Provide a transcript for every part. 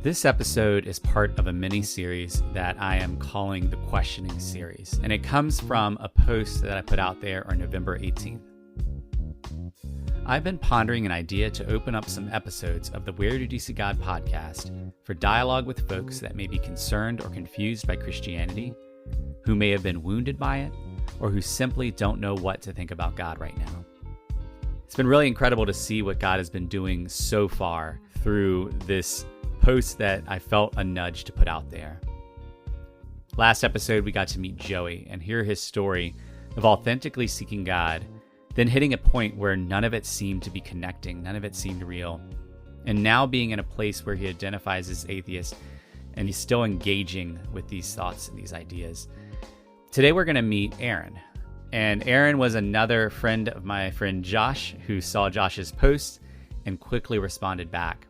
This episode is part of a mini-series that I am calling the Questioning Series, and it comes from a post that I put out there on November 18th. I've been pondering an idea to open up some episodes of the Where Did You See God podcast for dialogue with folks that may be concerned or confused by Christianity, who may have been wounded by it, or who simply don't know what to think about God right now. It's been really incredible to see what God has been doing so far through this post that I felt a nudge to put out there. Last episode, we got to meet Joey and hear his story of authentically seeking God, then hitting a point where none of it seemed to be connecting, none of it seemed real, and now being in a place where he identifies as atheist and he's still engaging with these thoughts and these ideas. Today, we're going to meet Aaron. And Aaron was another friend of my friend Josh who saw Josh's post and quickly responded back.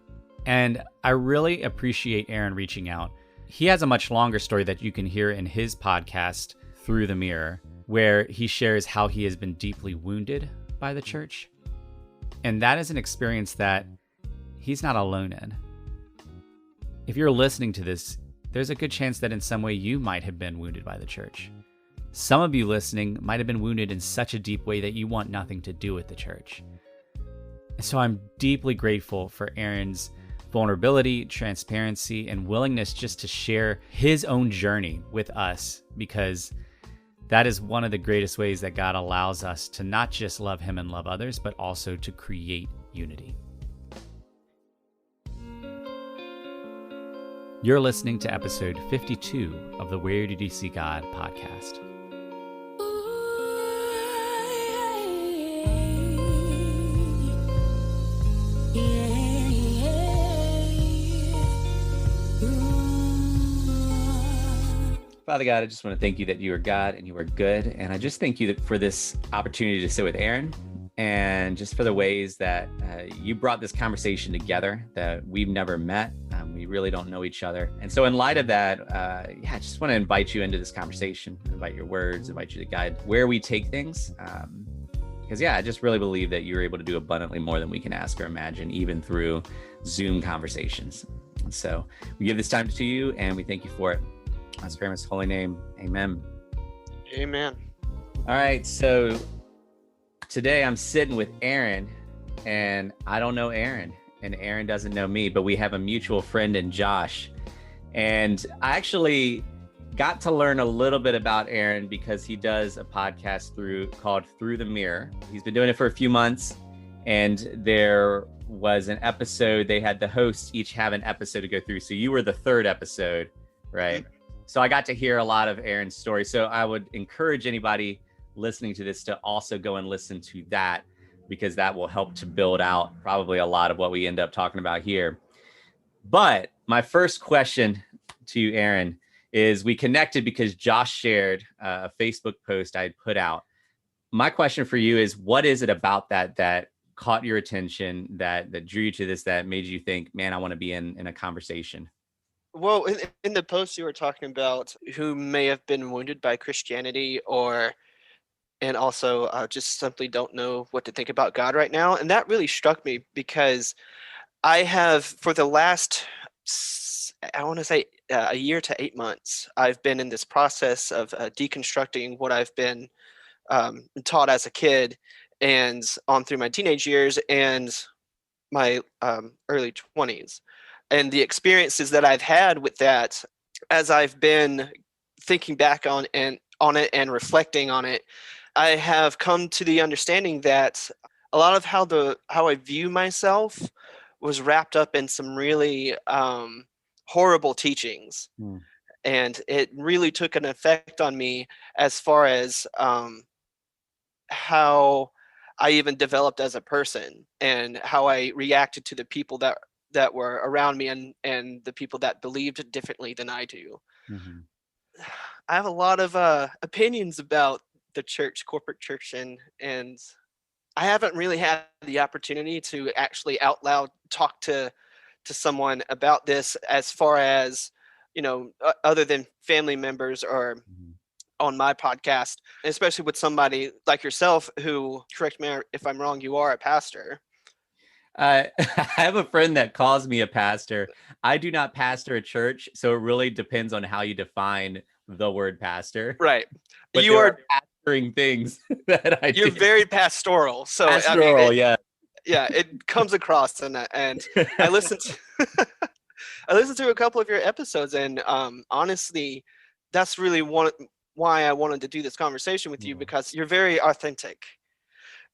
And I really appreciate Aaron reaching out. He has a much longer story that you can hear in his podcast, Through the Mirror, where he shares how he has been deeply wounded by the church. And that is an experience that he's not alone in. If you're listening to this, there's a good chance that in some way you might have been wounded by the church. Some of you listening might have been wounded in such a deep way that you want nothing to do with the church. And so I'm deeply grateful for Aaron's vulnerability, transparency, and willingness just to share his own journey with us, because that is one of the greatest ways that God allows us to not just love him and love others, but also to create unity. You're listening to episode 52 of the Where Did You See God podcast. Father God, I just want to thank you that you are God and you are good. And I just thank you for this opportunity to sit with Aaron, and just for the ways that you brought this conversation together, that we've never met. We really don't know each other. And so in light of that, I just want to invite you into this conversation, invite your words, invite you to guide where we take things. Because I just really believe that you're able to do abundantly more than we can ask or imagine, even through Zoom conversations. And so we give this time to you and we thank you for it. That's very much holy name. Amen. Amen. All right. So today I'm sitting with Aaron, and I don't know Aaron, and Aaron doesn't know me, but we have a mutual friend in Josh. And I actually got to learn a little bit about Aaron because he does a podcast called Through the Mirror. He's been doing it for a few months, and there was an episode. They had the hosts each have an episode to go through. So you were the third episode, right? Mm-hmm. So I got to hear a lot of Aaron's story. So I would encourage anybody listening to this to also go and listen to that, because that will help to build out probably a lot of what we end up talking about here. But my first question to you, Aaron, is we connected because Josh shared a Facebook post I had put out. My question for you is, what is it about that caught your attention, that drew you to this, that made you think, man, I want to be in a conversation? Well, in the post you were talking about who may have been wounded by Christianity, and also just simply don't know what to think about God right now. And that really struck me because I have, for the last, I want to say a year to 8 months, I've been in this process of deconstructing what I've been taught as a kid and on through my teenage years and my early 20s. And the experiences that I've had with that, as I've been thinking back on it and reflecting on it, I have come to the understanding that a lot of how I view myself was wrapped up in some really horrible teachings. And it really took an effect on me as far as how I even developed as a person and how I reacted to the people that were around me and the people that believed differently than I do. Mm-hmm. I have a lot of opinions about the church, corporate church, and I haven't really had the opportunity to actually out loud talk to someone about this, as far as, other than family members or mm-hmm. on my podcast, especially with somebody like yourself who, correct me if I'm wrong, you are a pastor. I have a friend that calls me a pastor. I do not pastor a church, so it really depends on how you define the word pastor. Right. But You there are are pastoring things that I you're do. very pastoral. So I mean, Pastoral, yeah. yeah, it comes across, and I listened to I listened to a couple of your episodes, and honestly, that's really why I wanted to do this conversation with you, Mhm. because you're very authentic,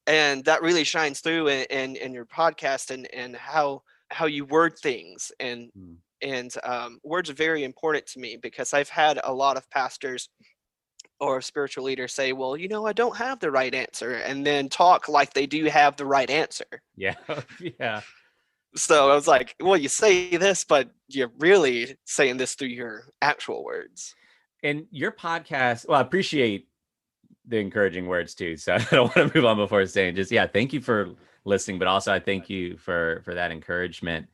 and that really shines through in your podcast, and how you word things, Mm. and words are very important to me, because I've had a lot of pastors or spiritual leaders say, well, I don't have the right answer, and then talk like they do have the right answer. Yeah. Yeah. So I was like, well, you say this, but you're really saying this through your actual words. And your podcast, well, I appreciate the encouraging words too. So I don't want to move on before saying just, yeah, thank you for listening, but also I thank you for that encouragement.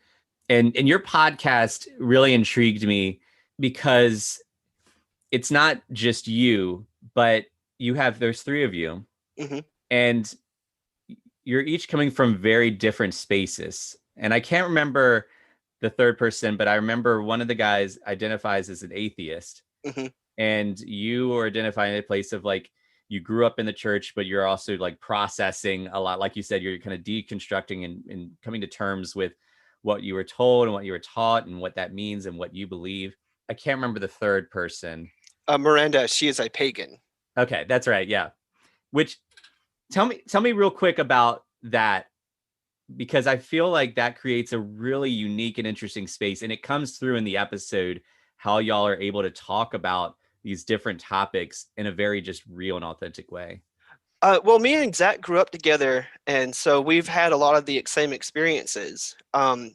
And your podcast really intrigued me because it's not just you, but there's three of you, Hmm. and you're each coming from very different spaces. And I can't remember the third person, but I remember one of the guys identifies as an atheist, Hmm. and you are identifying a place of like you grew up in the church, but you're also like processing a lot. Like you said, you're kind of deconstructing and coming to terms with what you were told and what you were taught and what that means and what you believe. I can't remember the third person. Miranda, she is a pagan. Okay, that's right. Yeah. Which tell me real quick about that, because I feel like that creates a really unique and interesting space, and it comes through in the episode how y'all are able to talk about these different topics in a very just real and authentic way. Well, me and Zach grew up together, and so we've had a lot of the same experiences.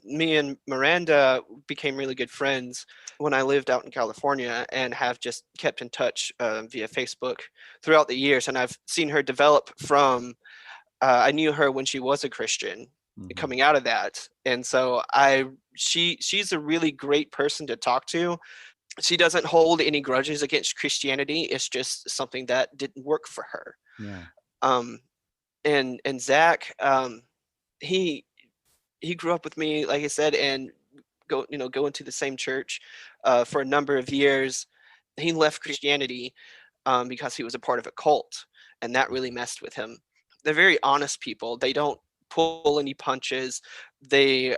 Me and Miranda became really good friends when I lived out in California, and have just kept in touch via Facebook throughout the years. And I've seen her develop from, I knew her when she was a Christian, Mm-hmm. coming out of that. And so she's a really great person to talk to. She doesn't hold any grudges against Christianity. It's just something that didn't work for her. Yeah. Um, and Zach, he he grew up with me, like I said, and go into the same church for a number of years. He left Christianity because he was a part of a cult, and that really messed with him. They're very honest people. They don't pull any punches. They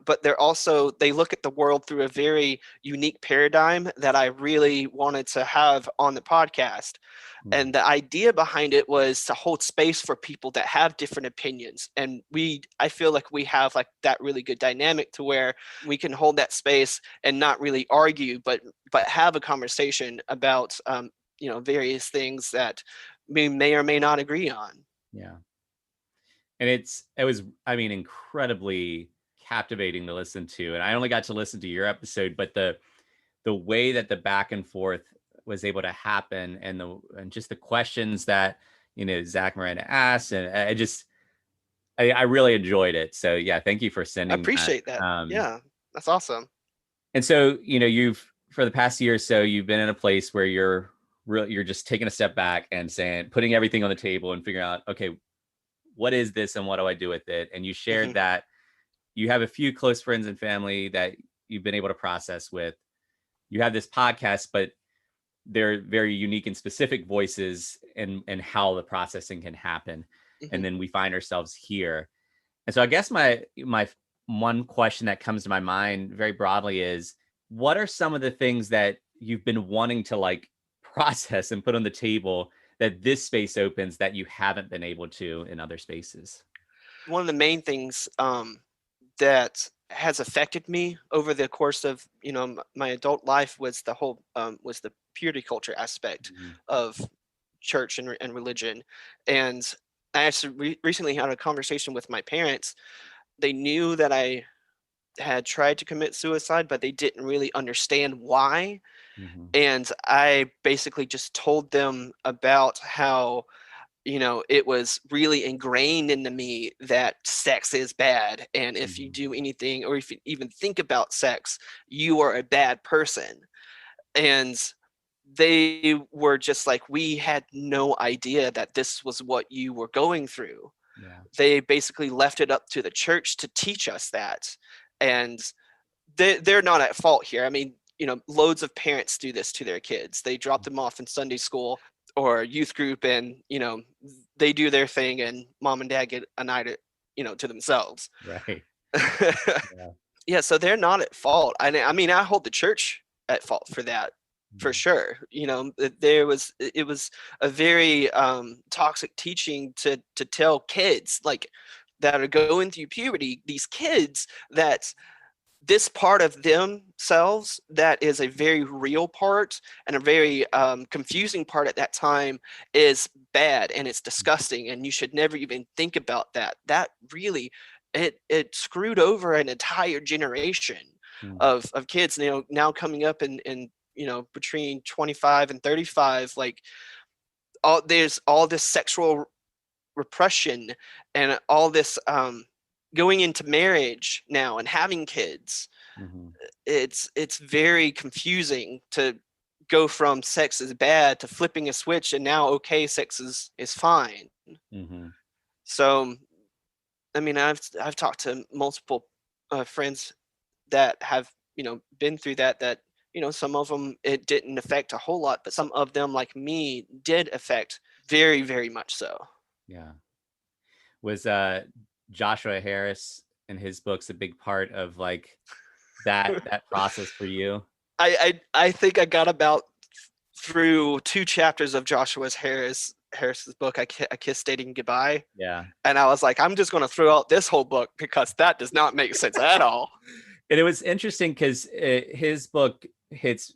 but they look at the world through a very unique paradigm that I really wanted to have on the podcast. Mm-hmm. And the idea behind it was to hold space for people that have different opinions, and I feel like we have like that really good dynamic to where we can hold that space and not really argue, but have a conversation about various things that we may or may not agree on. Yeah. And it was, I mean, incredibly captivating to listen to. And I only got to listen to your episode, but the way that the back and forth was able to happen, and just the questions that Zach Miranda asked, and I really enjoyed it. So yeah, thank you for I sending that. appreciate that. Yeah, that's awesome. And so you've for the past year or so you've been in a place where you're just taking a step back and saying, putting everything on the table and figuring out, okay, what is this and what do I do with it? And you shared Hmm. that you have a few close friends and family that you've been able to process with. You have this podcast, but they're very unique and specific voices and how the processing can happen. Hmm. And then we find ourselves here. And so I guess my one question that comes to my mind very broadly is, what are some of the things that you've been wanting to like process and put on the table that this space opens that you haven't been able to in other spaces? One of the main things that has affected me over the course of my adult life was the purity culture aspect Mhm. of church and religion. And I actually recently had a conversation with my parents. They knew that I had tried to commit suicide, but they didn't really understand why. Mhm. And I basically just told them about how it was really ingrained into me that sex is bad. And if you Mhm. do anything, or if you even think about sex, you are a bad person. And they were just like, we had no idea that this was what you were going through. Yeah. They basically left it up to the church to teach us that. And they're not at fault here. I mean, loads of parents do this to their kids. They drop them off in Sunday school or youth group, and they do their thing, and mom and dad get a night, to themselves. Right. Yeah. Yeah, so they're not at fault. I mean, I hold the church at fault for that, for sure. It was a very toxic teaching to tell kids like that are going through puberty, these kids, that this part of themselves that is a very real part and a very confusing part at that time is bad and it's disgusting, and you should never even think about that. That really, it screwed over an entire generation Mm. of kids, now coming up in between 25 and 35. Like, there's all this sexual repression and all this going into marriage now and having kids. Mm-hmm. It's very confusing to go from sex is bad to flipping a switch and now okay, sex is fine. Mm-hmm. So I mean, I've talked to multiple friends that have been through that some of them it didn't affect a whole lot, but some of them, like me, did affect very, very much so. Yeah. Was Joshua Harris and his books a big part of like that process for you? I think I got about through 2 chapters of Harris's book. I Kissed Dating Goodbye, Yeah. and I was like, I'm just going to throw out this whole book because that does not make sense at all. And it was interesting because his book hits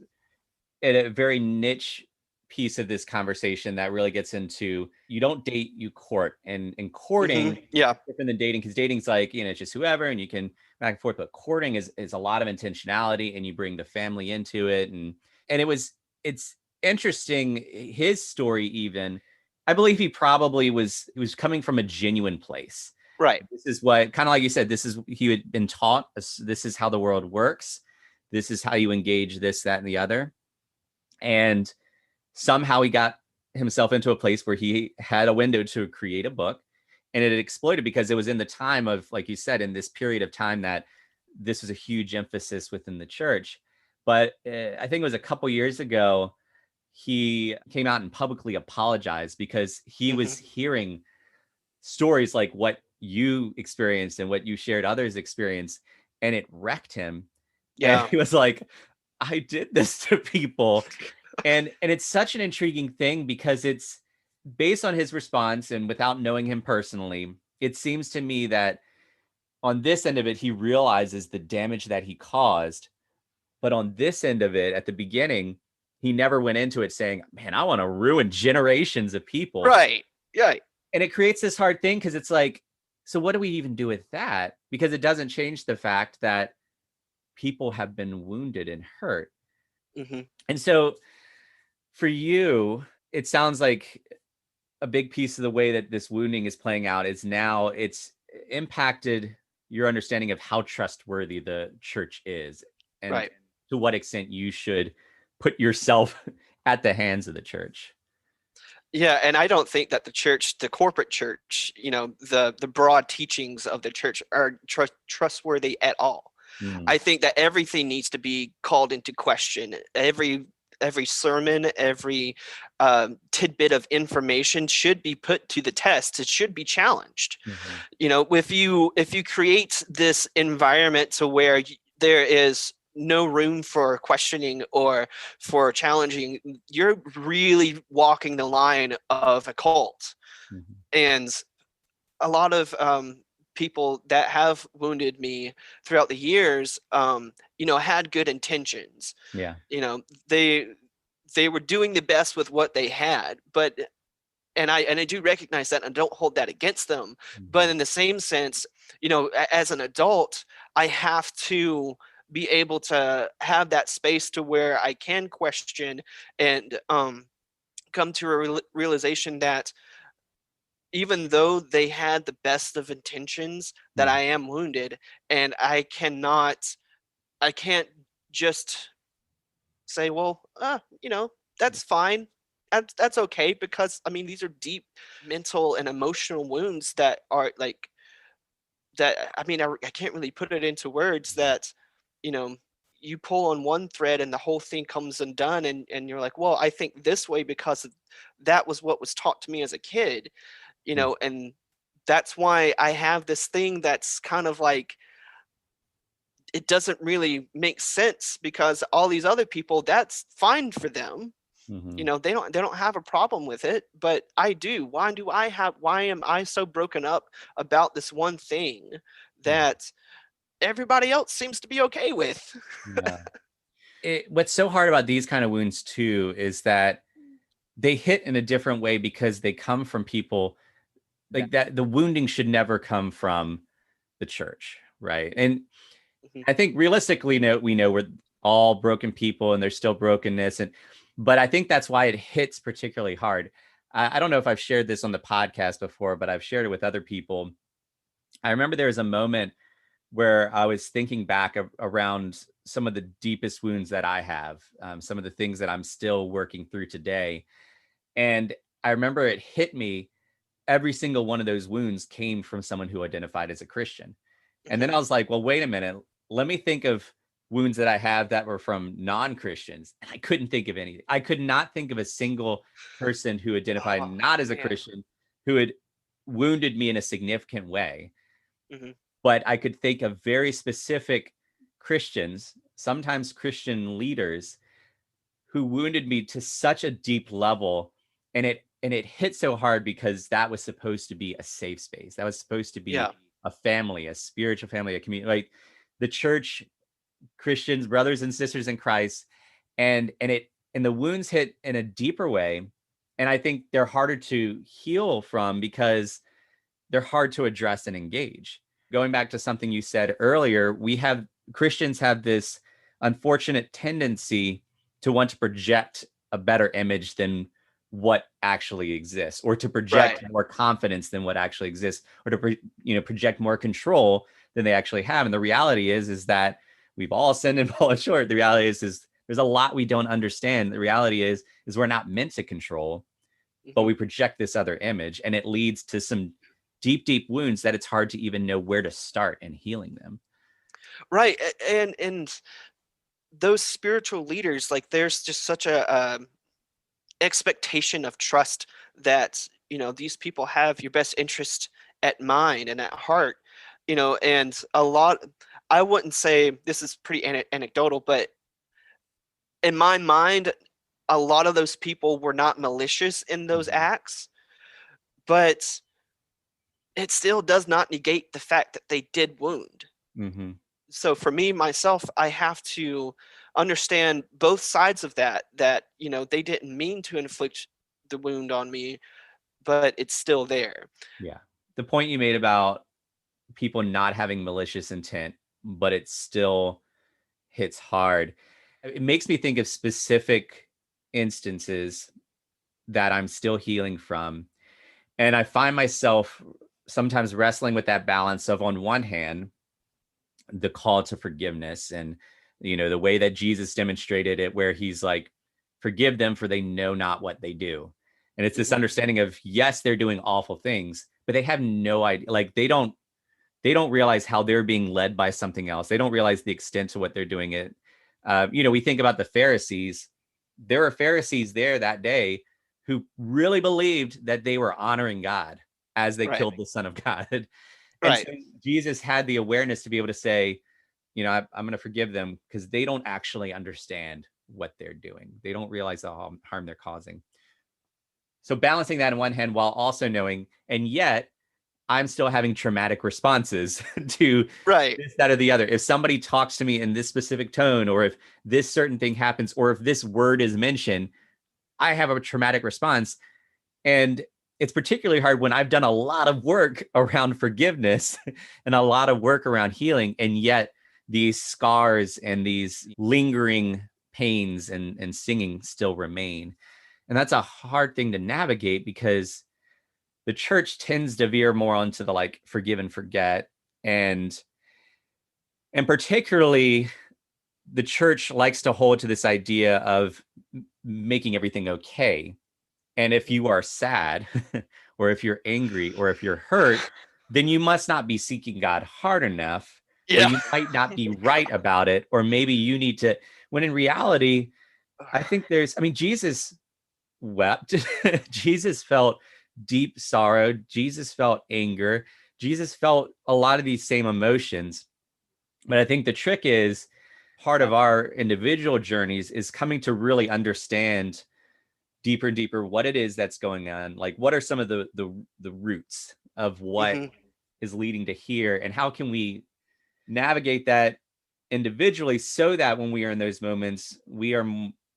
at a very niche piece of this conversation that really gets into you don't date, you court. And courting Yeah. different than dating, because dating's like, it's just whoever and you can back and forth. But courting is a lot of intentionality, and you bring the family into it. And it's interesting. His story, even, I believe he was coming from a genuine place. Right. This is what, kind of like you said, he had been taught, this is how the world works. This is how you engage this, that, and the other. And somehow he got himself into a place where he had a window to create a book, and it exploited because it was in the time of, like you said, in this period of time that this was a huge emphasis within the church. But I think it was a couple years ago, he came out and publicly apologized because he was hearing stories like what you experienced and what you shared others experience, and it wrecked him. Yeah. And he was like, I did this to people. And it's such an intriguing thing because it's based on his response, and without knowing him personally, it seems to me that on this end of it, he realizes the damage that he caused. But on this end of it, at the beginning, he never went into it saying, man, I want to ruin generations of people. Right. Yeah. And it creates this hard thing because it's like, so what do we even do with that? Because it doesn't change the fact that people have been wounded and hurt. And so for you, it sounds like a big piece of the way that this wounding is playing out is now it's impacted your understanding of how trustworthy the church is, and Right. to what extent you should put yourself at the hands of the church. Yeah, and I don't think that the church, the corporate church, the broad teachings of the church are trustworthy at all. I think that everything needs to be called into question. Every sermon, every tidbit of information should be put to the test. It should be challenged. If you create this environment to where there is no room for questioning or for challenging, you're really walking the line of a cult. And a lot of people that have wounded me throughout the years, had good intentions. Yeah. They were doing the best with what they had, but and I do recognize that and don't hold that against them. But in the same sense, as an adult, I have to be able to have that space to where I can question and come to a realization that even though they had the best of intentions, that I am wounded, and I can't just say, well, that's fine. that's okay, because I mean these are deep mental and emotional wounds that are like that. I mean, I can't really put it into words that, you know, you pull on one thread and the whole thing comes undone, and you're like, well, I think this way because that was what was taught to me as a kid, you Mm. know, and that's why I have this thing that's kind of like, it doesn't really make sense because all these other people, that's fine for them. You Mhm. know, they don't have a problem with it, but I do. Why am I so broken up about this one thing Mm. that everybody else seems to be okay with? Yeah. What's so hard about these kind of wounds too is that they hit in a different way because they come from people like that. The wounding should never come from the church, right? And Mhm. I think realistically, we know we're all broken people and there's still brokenness. But I think that's why it hits particularly hard. I don't know if I've shared this on the podcast before, but I've shared it with other people. I remember there was a moment where I was thinking back around some of the deepest wounds that I have, some of the things that I'm still working through today. And I remember it hit me. Every single one of those wounds came from someone who identified as a Christian. And then Mhm. I was like, well, wait a minute. Let me think of wounds that I have that were from non-Christians. And I couldn't think of any. I could not think of a single person who identified Oh, not as a man. Christian who had wounded me in a significant way. Mhm. But I could think of very specific Christians, sometimes Christian leaders, who wounded me to such a deep level. And it hit so hard because that was supposed to be a safe space. That was supposed to be Yeah. a family, a spiritual family, a community, like the church, Christians, brothers and sisters in Christ. And the wounds hit in a deeper way. And I think they're harder to heal from because they're hard to address and engage. Going back to something you said earlier, Christians have this unfortunate tendency to want to project a better image than what actually exists, or to Right. project more confidence than what actually exists, or to project more control than they actually have. And the reality is that we've all sinned and fallen short. The reality is there's a lot we don't understand. The reality is we're not meant to control, but Mhm. we project this other image, and it leads to some deep, deep wounds that it's hard to even know where to start in healing them. Right. And those spiritual leaders, like there's just such a expectation of trust that, you know, these people have your best interest at mind and at heart, you know. And a lot, I wouldn't say this is pretty anecdotal, but in my mind, a lot of those people were not malicious in those Mm-hmm. acts, but it still does not negate the fact that they did wound. Mm-hmm. So for me myself, I have to understand both sides of that, you know, they didn't mean to inflict the wound on me, but it's still there. Yeah. The point you made about people not having malicious intent, but it still hits hard. It makes me think of specific instances that I'm still healing from. And I find myself sometimes wrestling with that balance of, on one hand, the call to forgiveness, and the way that Jesus demonstrated it, where he's like, forgive them for they know not what they do. And it's this Mhm. understanding of, yes, they're doing awful things, but they have no idea. Like, they don't realize how they're being led by something else. They don't realize the extent to what they're doing it. We think about the Pharisees. There were Pharisees there that day who really believed that they were honoring God as they Right. killed the Son of God. And Right. so Jesus had the awareness to be able to say, I'm going to forgive them because they don't actually understand what they're doing. They don't realize the harm they're causing. So balancing that in one hand while also knowing, and yet I'm still having traumatic responses to Right. this, that, or the other. If somebody talks to me in this specific tone, or if this certain thing happens, or if this word is mentioned, I have a traumatic response. And it's particularly hard when I've done a lot of work around forgiveness and a lot of work around healing. And yet these scars and these lingering pains and singing still remain. And that's a hard thing to navigate because the church tends to veer more onto the like forgive and forget. And particularly the church likes to hold to this idea of making everything okay. And if you are sad, or if you're angry, or if you're hurt, then you must not be seeking God hard enough, or Yeah. you might not be right about it, or maybe you need to, when in reality, I think Jesus wept. Jesus felt deep sorrow. Jesus felt anger. Jesus felt a lot of these same emotions. But I think the trick is part of our individual journeys is coming to really understand deeper and deeper what it is that's going on. Like, what are some of the roots of what Hmm. is leading to here, and how can we navigate that individually so that when we are in those moments, we are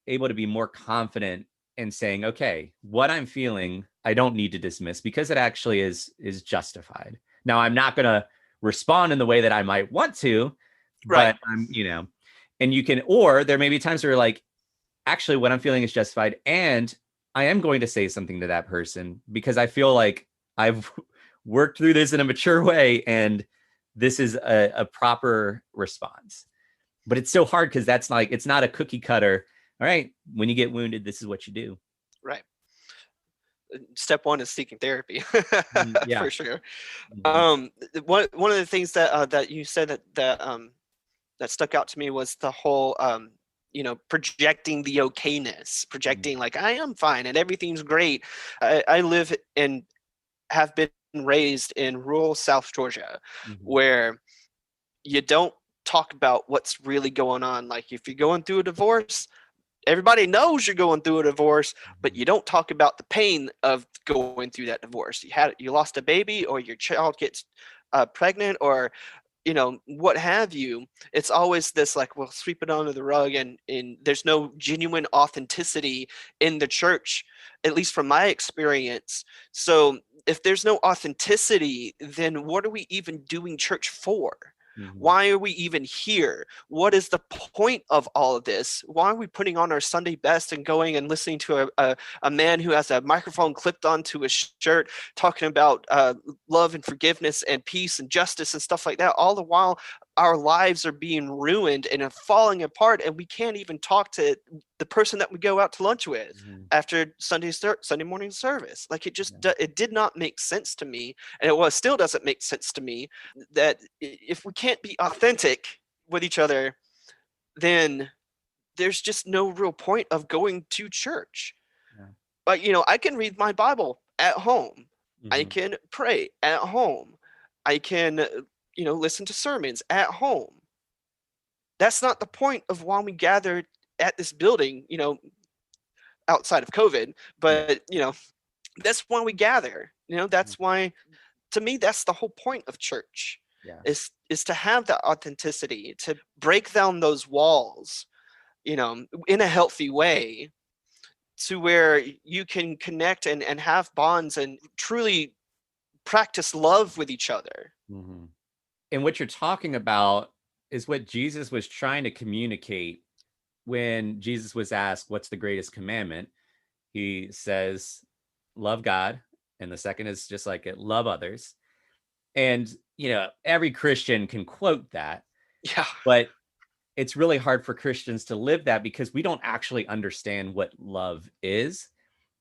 able to be more confident in saying, okay, what I'm feeling, I don't need to dismiss because it actually is justified. Now, I'm not going to respond in the way that I might want to, Right. but and you can, or there may be times where you're like, actually, what I'm feeling is justified. And I am going to say something to that person because I feel like I've worked through this in a mature way and this is a proper response. But it's so hard because that's like, it's not a cookie cutter. All right, when you get wounded, this is what you do. Right. Step one is seeking therapy, Yeah. for sure. Mhm. One of the things that you said that stuck out to me was the whole projecting the okayness, projecting like I am fine and everything's great. I live and have been raised in rural South Georgia, Mhm. where you don't talk about what's really going on. Like if you're going through a divorce, everybody knows you're going through a divorce, but Mhm. you don't talk about the pain of going through that divorce. You lost a baby, or your child gets pregnant, or what have you. It's always this like, we'll sweep it under the rug, and there's no genuine authenticity in the church, at least from my experience. So if there's no authenticity, then what are we even doing church for? Mhm. Why are we even here? What is the point of all of this? Why are we putting on our Sunday best and going and listening to a man who has a microphone clipped onto his shirt talking about love and forgiveness and peace and justice and stuff like that, all the while our lives are being ruined and are falling apart, and we can't even talk to the person that we go out to lunch with Mhm. after Sunday morning service. Like Yeah. it did not make sense to me, and it still doesn't make sense to me that if we can't be authentic with each other, then there's just no real point of going to church. Yeah. But I can read my Bible at home. I Mhm. can pray at home. I can listen to sermons at home. That's not the point of why we gathered at this building, outside of COVID. Yeah. But that's why we gather. Mhm. That's why, to me, that's the whole point of church, Yeah. is to have that authenticity, to break down those walls, in a healthy way, to where you can connect and have bonds and truly practice love with each other. Mhm. And what you're talking about is what Jesus was trying to communicate when Jesus was asked, what's the greatest commandment? He says, love God. And the second is just like it, love others. And, every Christian can quote that, Yeah. but it's really hard for Christians to live that because we don't actually understand what love is.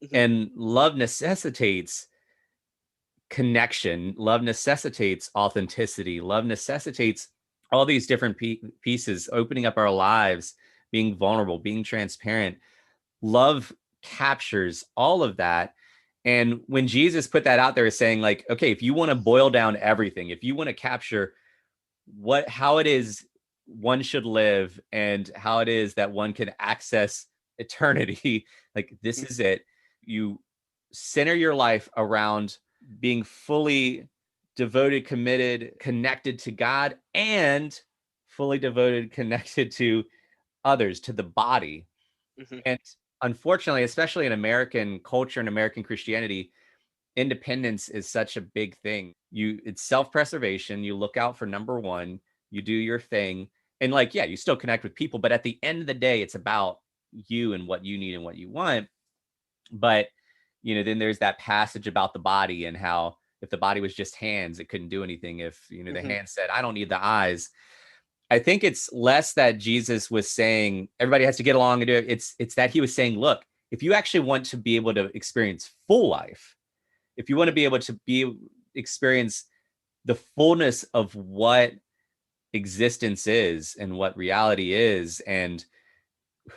Hmm. And love necessitates connection. Love necessitates authenticity. Love necessitates all these different pieces, opening up our lives, being vulnerable, being transparent. Love captures all of that. And when Jesus put that out there, saying like, okay, if you want to boil down everything, if you want to capture how it is one should live and how it is that one can access eternity, like this is it. You center your life around being fully devoted, committed, connected to God, and fully devoted, connected to others, to the body. Hmm. And unfortunately, especially in American culture and American Christianity, independence is such a big thing. It's self-preservation. You look out for number one, you do your thing. And like, yeah, you still connect with people, but at the end of the day, it's about you and what you need and what you want. But then there's that passage about the body and how if the body was just hands, it couldn't do anything. If the Hmm. hand said, I don't need the eyes. I think it's less that Jesus was saying everybody has to get along and do it. It's that he was saying, look, if you actually want to be able to experience full life, if you want to be able to experience the fullness of what existence is and what reality is and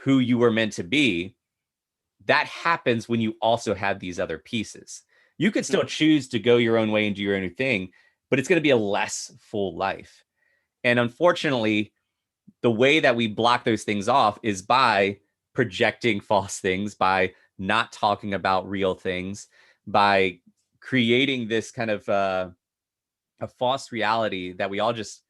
who you were meant to be, that happens when you also have these other pieces. You could still choose to go your own way and do your own thing, but it's going to be a less full life. And unfortunately, the way that we block those things off is by projecting false things, by not talking about real things, by creating this kind of a false reality that we all just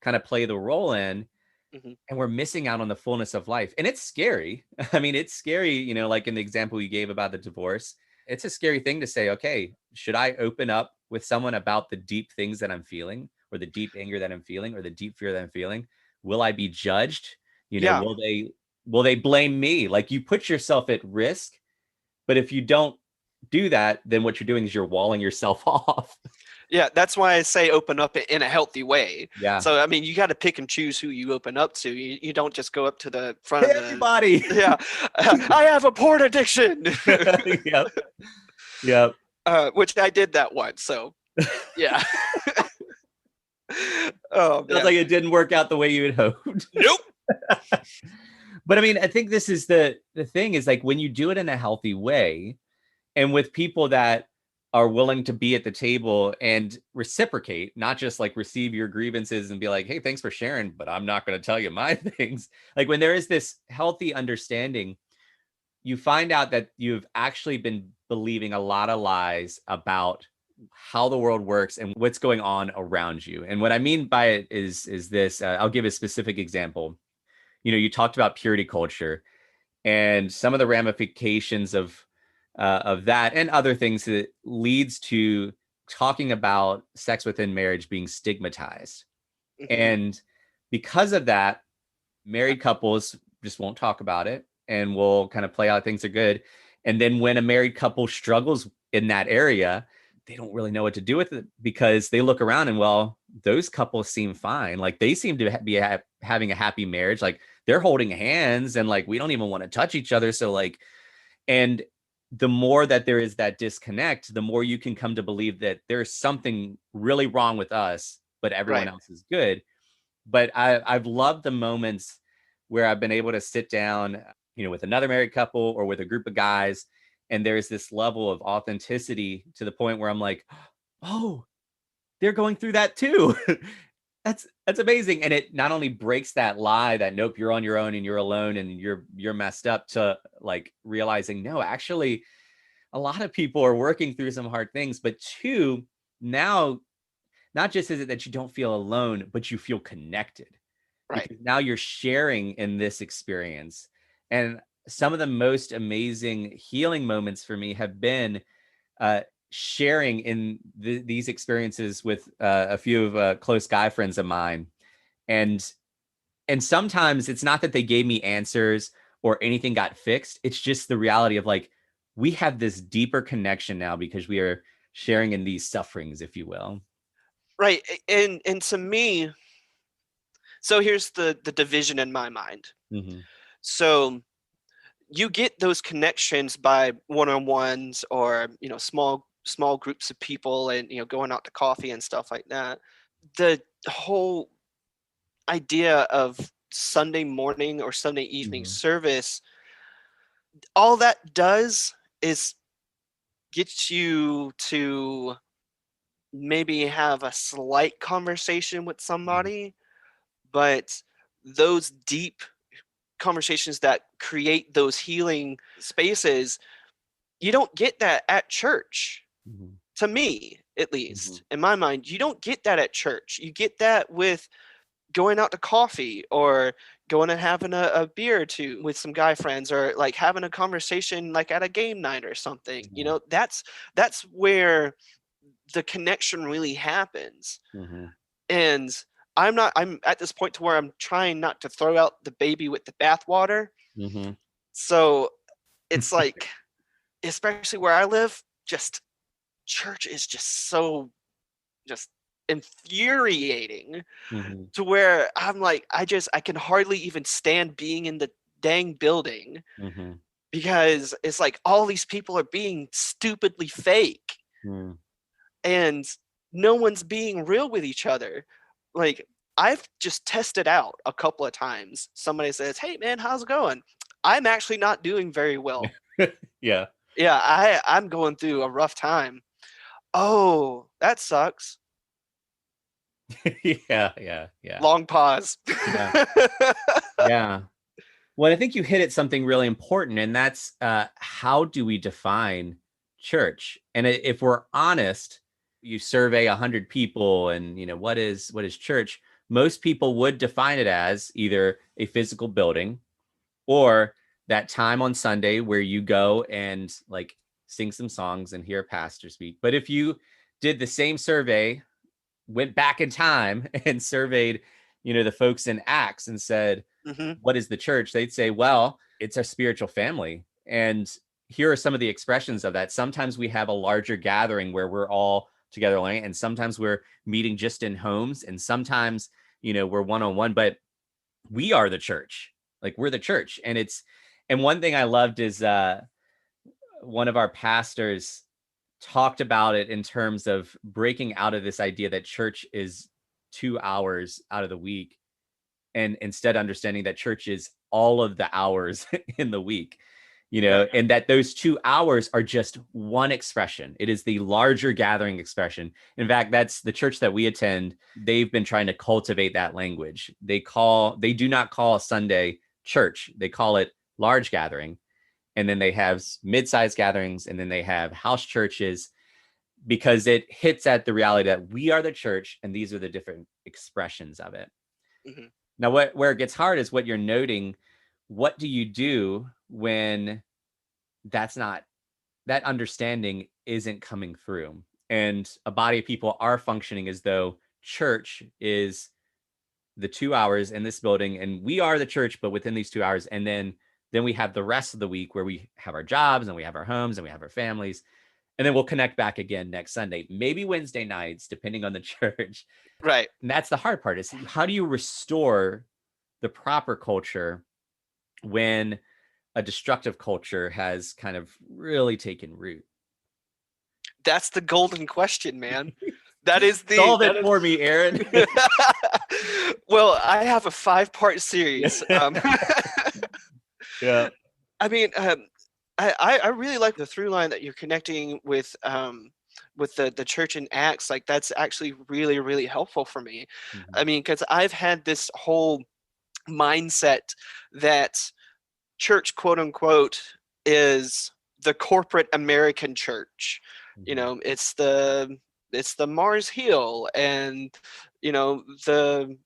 kind of play the role in. And we're missing out on the fullness of life. And it's scary. I mean, it's scary, you know, like in the example you gave about the divorce, it's a scary thing to say, okay, should I open up with someone about the deep things that I'm feeling, or the deep anger that I'm feeling, or the deep fear that I'm feeling? Will I be judged? You know, Yeah. will they blame me? Like, you put yourself at risk, but if you don't do that, then what you're doing is you're walling yourself off. Yeah, that's why I say open up in a healthy way. Yeah. So, I mean, you got to pick and choose who you open up to. You don't just go up to the front Hey, of the, everybody. yeah, I have a porn addiction. Yep. Yep. Which I did that once. So, yeah. Oh, Sounds like it didn't work out the way you had hoped. Nope. But I mean, I think this is the thing is, like, when you do it in a healthy way and with people that are willing to be at the table and reciprocate, not just like receive your grievances and be like, hey, thanks for sharing, but I'm not going to tell you my things. Like, when there is this healthy understanding, you find out that you've actually been believing a lot of lies about how the world works and what's going on around you. And what I mean by it is this, I'll give a specific example. You know, you talked about purity culture and some of the ramifications of that and other things that leads to talking about sex within marriage being stigmatized. And because of that, married couples just won't talk about it and will kind of play out things are good. And then when a married couple struggles in that area, they don't really know what to do with it, because they look around and, well, those couples seem fine. Like, they seem to be having a happy marriage. Like, they're holding hands and, like, we don't even want to touch each other. So, like, and the more that there is that disconnect, the more you can come to believe that there's something really wrong with us, but everyone else is good. But I've loved the moments where I've been able to sit down, you know, with another married couple or with a group of guys, and there's this level of authenticity to the point where I'm like, oh, they're going through that too. That's amazing. And it not only breaks that lie that, nope, you're on your own and you're alone and you're messed up, to like realizing, no, actually a lot of people are working through some hard things. But two, now not just is it that you don't feel alone, but you feel connected, because now you're sharing in this experience. And some of the most amazing healing moments for me have been sharing in these experiences with a few of close guy friends of mine. And sometimes it's not that they gave me answers or anything got fixed. It's just the reality of, like, we have this deeper connection now because we are sharing in these sufferings, if you will. Right. And to me, so here's the division in my mind. So you get those connections by one-on-ones, or, you know, small groups of people, and, you know, going out to coffee and stuff like that. The whole idea of Sunday morning or Sunday evening service, all that does is get you to maybe have a slight conversation with somebody, but those deep conversations that create those healing spaces, you don't get that at church. To me, at least, in my mind, you don't get that at church. You get that with going out to coffee, or going and having a beer or two with some guy friends, or like having a conversation like at a game night or something. You know, that's where the connection really happens. And I'm at this point to where I'm trying not to throw out the baby with the bathwater. So it's like, especially where I live, just church is just so just infuriating, to where I'm like, I can hardly even stand being in the dang building. because it's like all these people are being stupidly fake Mm. and no one's being real with each other. Like, I've just tested out a couple of times. Somebody says, "Hey man, how's it going?" I'm actually not doing very well. Yeah. Yeah, I'm going through a rough time. Oh, that sucks. Yeah. Long pause. Yeah. Yeah. Well, I think you hit at something really important, and that's how do we define church? And if we're honest, you survey 100 people, and what is church? Most people would define it as either a physical building or that time on Sunday where you go and like sing some songs and hear a pastor speak. But if you did the same survey, went back in time and surveyed, the folks in Acts and said, Hmm. what is the church? They'd say, well, it's our spiritual family. And here are some of the expressions of that. Sometimes we have a larger gathering where we're all together, and sometimes we're meeting just in homes, and sometimes, we're one-on-one, but we are the church. Like, we're the church. And one thing I loved is one of our pastors talked about it in terms of breaking out of this idea that church is 2 hours out of the week, and instead understanding that church is all of the hours in the week, Right. and that those 2 hours are just one expression. It is the larger gathering expression. In fact, that's the church that we attend. They've been trying to cultivate that language. They do not call a Sunday church. They call it large gathering. And then they have mid-sized gatherings, and then they have house churches, because it hits at the reality that we are the church, and these are the different expressions of it. Hmm. Now, where it gets hard is what you're noting. What do you do when that understanding isn't coming through, and a body of people are functioning as though church is the 2 hours in this building, and we are the church, but within these 2 hours, and then we have the rest of the week where we have our jobs and we have our homes and we have our families, and then we'll connect back again next Sunday, maybe Wednesday nights, depending on the church. Right. And that's the hard part, is how do you restore the proper culture when a destructive culture has kind of really taken root? That's the golden question, man. That is the Solve it for me, Aaron. Well, I have a 5-part series. Yeah. I mean, I really like the through line that you're connecting with the church in Acts. Like, that's actually really, really helpful for me. Mm-hmm. I mean, because I've had this whole mindset that church, quote unquote, is the corporate American church. Mm-hmm. It's the Mars Hill, and the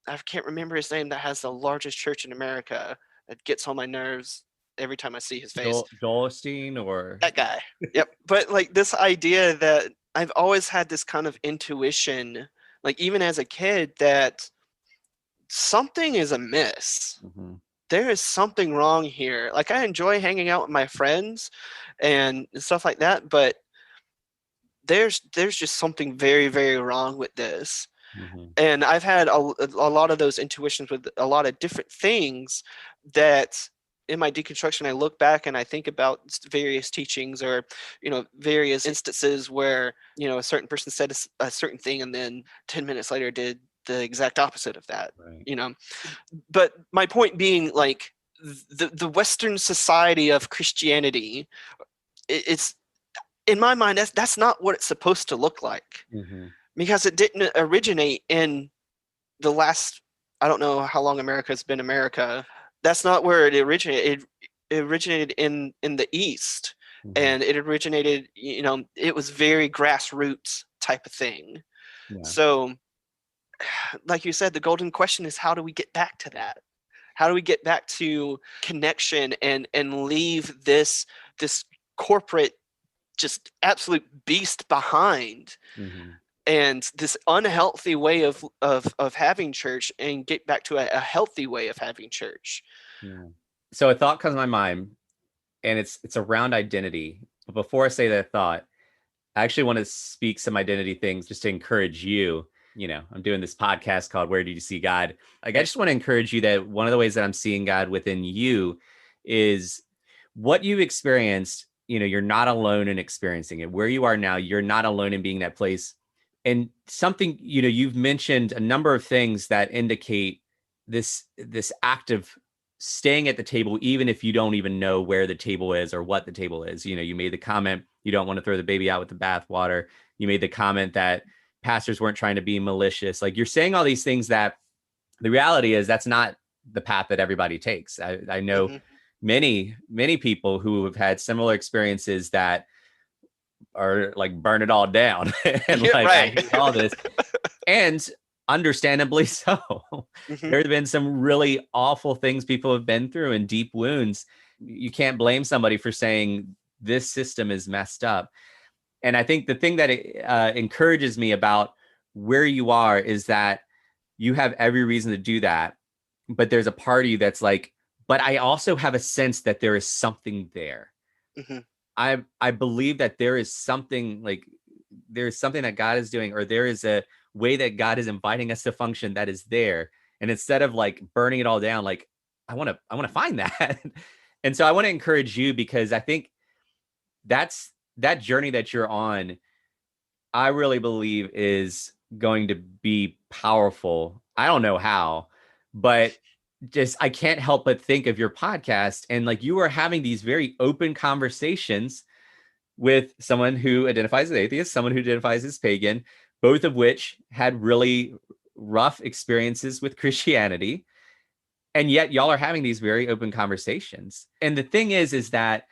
I can't remember his name, that has the largest church in America. It gets on my nerves every time I see his face. Joel Osteen, or That guy. Yep. But like, this idea that I've always had this kind of intuition, like even as a kid, that something is amiss. Mm-hmm. There is something wrong here. Like, I enjoy hanging out with my friends and stuff like that, but there's just something very, very wrong with this. Mm-hmm. And I've had a lot of those intuitions with a lot of different things that in my deconstruction, I look back and I think about various teachings, or, various instances where, a certain person said a certain thing and then 10 minutes later did the exact opposite of that, Right. But my point being, like, the Western society of Christianity, it's, in my mind, that's not what it's supposed to look like. Mm-hmm. Because it didn't originate in the last, I don't know how long America's been America. That's not where it originated. It originated in the East, Mm-hmm. and it originated, it was very grassroots type of thing. Yeah. So, like you said, the golden question is, how do we get back to that? How do we get back to connection and leave this corporate, just absolute beast behind? Mm-hmm. And this unhealthy way of having church, and get back to a healthy way of having church. Yeah. So a thought comes to my mind, and it's around identity. But before I say that thought, I actually want to speak some identity things just to encourage you. I'm doing this podcast called Where Did You See God? Like, I just want to encourage you that one of the ways that I'm seeing God within you is what you experienced, you're not alone in experiencing it. Where you are now, you're not alone in being that place. And something, you've mentioned a number of things that indicate this act of staying at the table, even if you don't even know where the table is or what the table is. You made the comment, you don't want to throw the baby out with the bathwater. You made the comment that pastors weren't trying to be malicious. Like, you're saying all these things that the reality is that's not the path that everybody takes. I know many people who have had similar experiences that are like, burn it all down and Yeah, like, I right. hate all this. And understandably so. There have been some really awful things people have been through and deep wounds. You can't blame somebody for saying this system is messed up. And I think the thing that encourages me about where you are is that you have every reason to do that. But there's a part of you that's like, but I also have a sense that there is something there. I believe that there is something, like, there's something that God is doing, or there is a way that God is inviting us to function that is there. And instead of like burning it all down, like, I want to find that. And so I want to encourage you, because I think that's that journey that you're on, I really believe is going to be powerful. I don't know how, but just, I can't help but think of your podcast, and like, you are having these very open conversations with someone who identifies as atheist, someone who identifies as pagan, both of which had really rough experiences with Christianity. And yet y'all are having these very open conversations. And the thing is that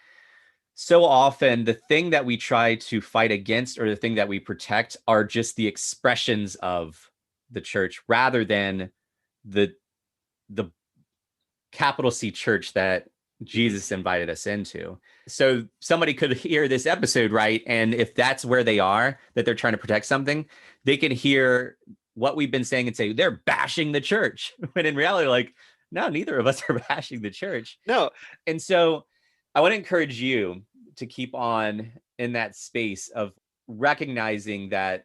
so often the thing that we try to fight against, or the thing that we protect, are just the expressions of the church, rather than the capital C church that Jesus invited us into. So somebody could hear this episode, right? And if that's where they are, that they're trying to protect something, they can hear what we've been saying and say, they're bashing the church. When in reality, like, no, neither of us are bashing the church. No. And so I want to encourage you to keep on in that space of recognizing that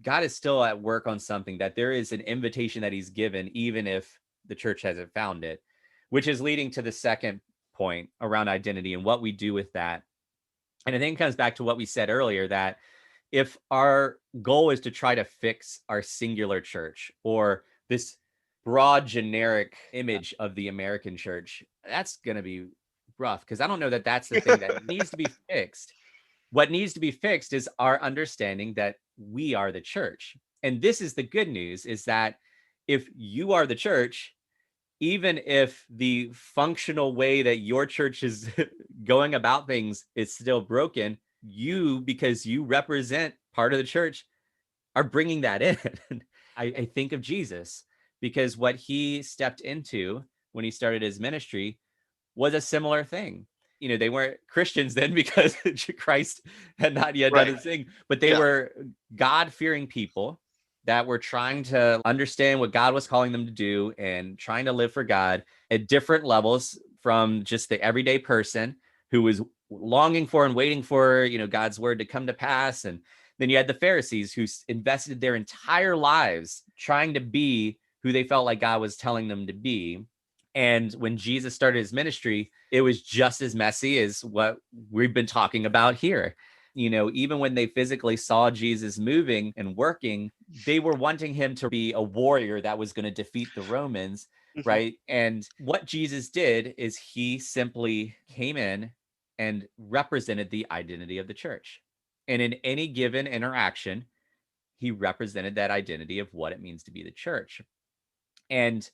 God is still at work on something, that there is an invitation that he's given, even if the church hasn't found it, which is leading to the second point around identity and what we do with that. And I think it comes back to what we said earlier, that if our goal is to try to fix our singular church, or this broad generic image of the American church, that's going to be rough, because I don't know that that's the thing that needs to be fixed. What needs to be fixed is our understanding that we are the church. And this is the good news, is that if you are the church, even if the functional way that your church is going about things is still broken, you, because you represent part of the church, are bringing that in. I think of Jesus, because what he stepped into when he started his ministry was a similar thing. They weren't Christians then, because Christ had not yet done his thing, but they were God-fearing people that were trying to understand what God was calling them to do, and trying to live for God at different levels, from just the everyday person who was longing for and waiting for, God's word to come to pass. And then you had the Pharisees, who invested their entire lives trying to be who they felt like God was telling them to be. And when Jesus started his ministry, it was just as messy as what we've been talking about here. Even when they physically saw Jesus moving and working, they were wanting him to be a warrior that was going to defeat the Romans, right? And what Jesus did is he simply came in and represented the identity of the church. And in any given interaction, he represented that identity of what it means to be the church. And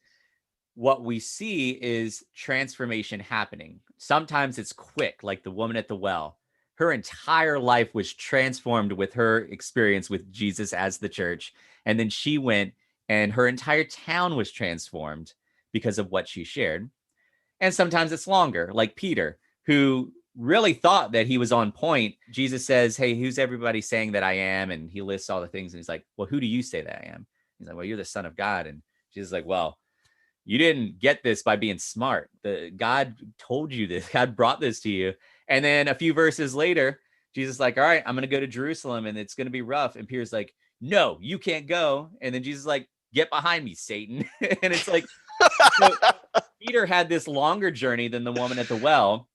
what we see is transformation happening. Sometimes it's quick, like the woman at the well. Her entire life was transformed with her experience with Jesus as the church. And then she went, and her entire town was transformed because of what she shared. And sometimes it's longer, like Peter, who really thought that he was on point. Jesus says, hey, who's everybody saying that I am? And he lists all the things. And he's like, well, who do you say that I am? He's like, well, you're the Son of God. And Jesus is like, well, you didn't get this by being smart. God told you this. God brought this to you. And then a few verses later, Jesus is like, all right, I'm going to go to Jerusalem, and it's going to be rough. And Peter's like, no, you can't go. And then Jesus is like, get behind me, Satan. And it's like, so Peter had this longer journey than the woman at the well.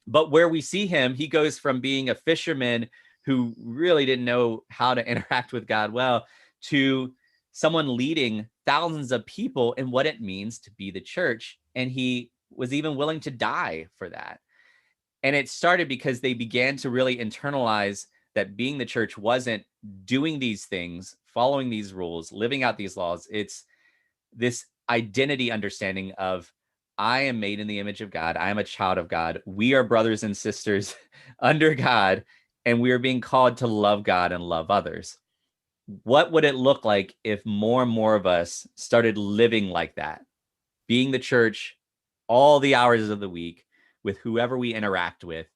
But where we see him, he goes from being a fisherman who really didn't know how to interact with God well to someone leading thousands of people in what it means to be the church. And he was even willing to die for that. And it started because they began to really internalize that being the church wasn't doing these things, following these rules, living out these laws. It's this identity understanding of, I am made in the image of God. I am a child of God. We are brothers and sisters under God, and we are being called to love God and love others. What would it look like if more and more of us started living like that, being the church all the hours of the week with whoever we interact with?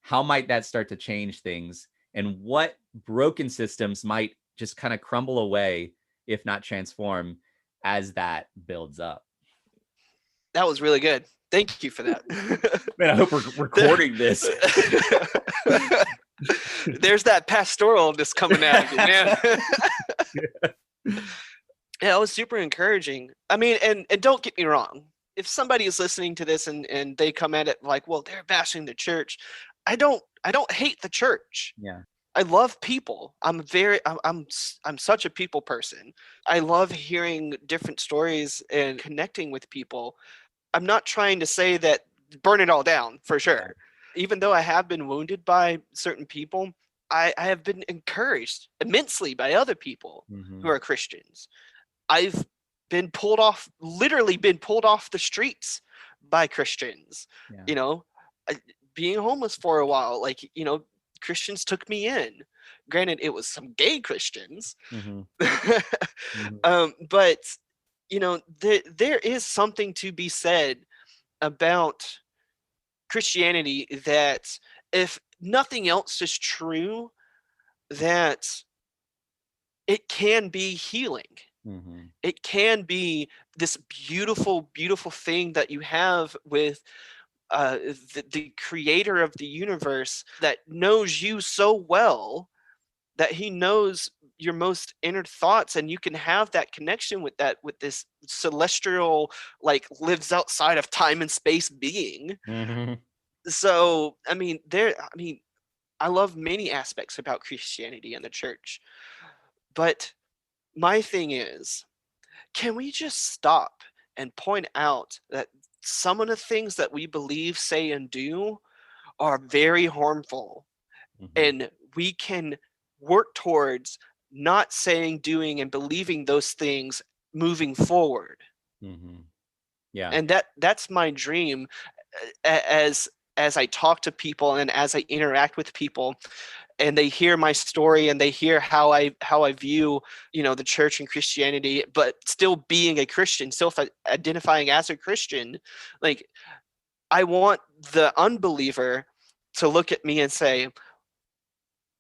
How might that start to change things? And what broken systems might just kind of crumble away, if not transform, as that builds up? That was really good. Thank you for that. Man, I hope we're recording this. There's that pastoral just coming out of you, man. Yeah, it was super encouraging. I mean, and don't get me wrong. If somebody is listening to this and they come at it like, well, they're bashing the church, I don't hate the church. Yeah. I love people. I'm such a people person. I love hearing different stories and connecting with people. I'm not trying to say that burn it all down, for sure. Even though I have been wounded by certain people, I have been encouraged immensely by other people who are Christians. I've been literally been pulled off the streets by Christians. Yeah. You know, being homeless for a while, like, Christians took me in. Granted, it was some gay Christians. But there is something to be said about Christianity that, if nothing else is true, that it can be healing. It can be this beautiful, beautiful thing that you have with the creator of the universe, that knows you so well that he knows your most inner thoughts, and you can have that connection with this celestial, like, lives outside of time and space being. So I love many aspects about Christianity and the church, but my thing is, can we just stop and point out that some of the things that we believe, say, and do are very harmful, and we can work towards not saying, doing, and believing those things moving forward? Yeah. And that's my dream. As I talk to people and as I interact with people, and they hear my story and they hear how I view, the church and Christianity, but still being a Christian, still identifying as a Christian, like, I want the unbeliever to look at me and say,